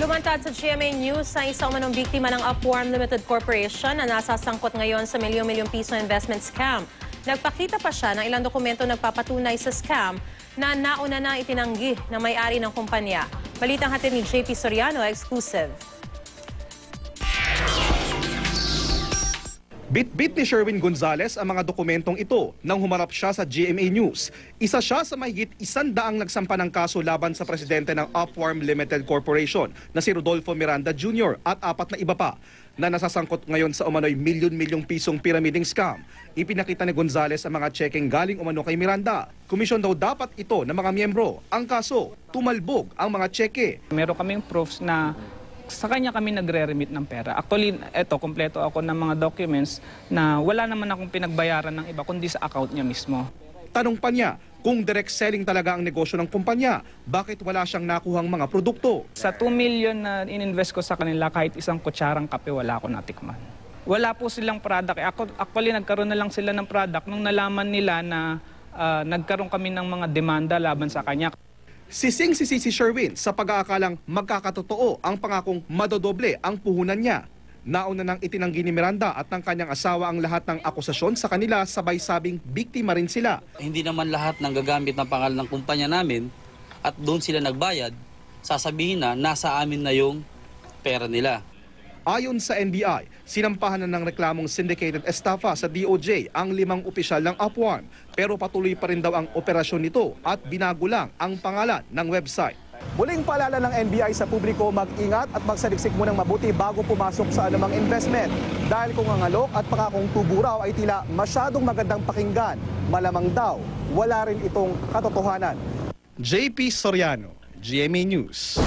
Lumantad sa GMA News sa isang umanong biktima ng Upworm Limited Corporation na nasasangkot ngayon sa milyong-milyong piso investment scam. Nagpakita pa siya ng ilang dokumento nagpapatunay sa scam na nauna na itinanggi ng may-ari ng kumpanya. Balitang hatid ni JP Soriano, exclusive. Bit-bit ni Sherwin Gonzalez ang mga dokumentong ito nang humarap siya sa GMA News. Isa siya sa mahigit 100 nagsampa ng kaso laban sa presidente ng Upworm Limited Corporation na si Rodolfo Miranda Jr. at 4 na iba pa na nasasangkot ngayon sa umano'y milyon-milyong pisong pyramiding scam. Ipinakita ni Gonzalez ang mga checking galing umano kay Miranda. Komisyon daw dapat ito ng mga miyembro. Ang kaso, tumalbog ang mga cheque. Meron kaming proofs na sa kanya kami nagre-remit ng pera. Actually, kompleto ako ng mga documents na wala naman akong pinagbayaran ng iba kundi sa account niya mismo. Tanong pa niya, kung direct selling talaga ang negosyo ng kumpanya, bakit wala siyang nakuhang mga produkto? Sa 2 million na ininvest ko sa kanila, kahit isang kutsarang kape, wala ako natikman. Wala po silang product. Actually, nagkaroon na lang sila ng product nung nalaman nila na nagkaroon kami ng mga demanda laban sa kanya. Sising-sisi si Sherwin sa pag-aakalang magkakatotoo ang pangakong madodoble ang puhunan niya. Nauna nang itinanggi ni Miranda at ng kanyang asawa ang lahat ng akusasyon sa kanila, sabay sabing biktima rin sila. Hindi naman lahat ng gagamit ng pangalan ng kumpanya namin at doon sila nagbayad, sasabihin na nasa amin na yung pera nila. Ayon sa NBI, sinampahan na ng reklamong syndicated estafa sa DOJ ang 5 opisyal ng Upworm, pero patuloy pa rin daw ang operasyon nito at binago lang ang pangalan ng website. Muling paalala ng NBI sa publiko, mag-ingat at magsaliksik munang mabuti bago pumasok sa anumang investment. Dahil kung ang alok at pangakong tubo raw ay tila masyadong magandang pakinggan, malamang daw wala rin itong katotohanan. JP Soriano, GMA News.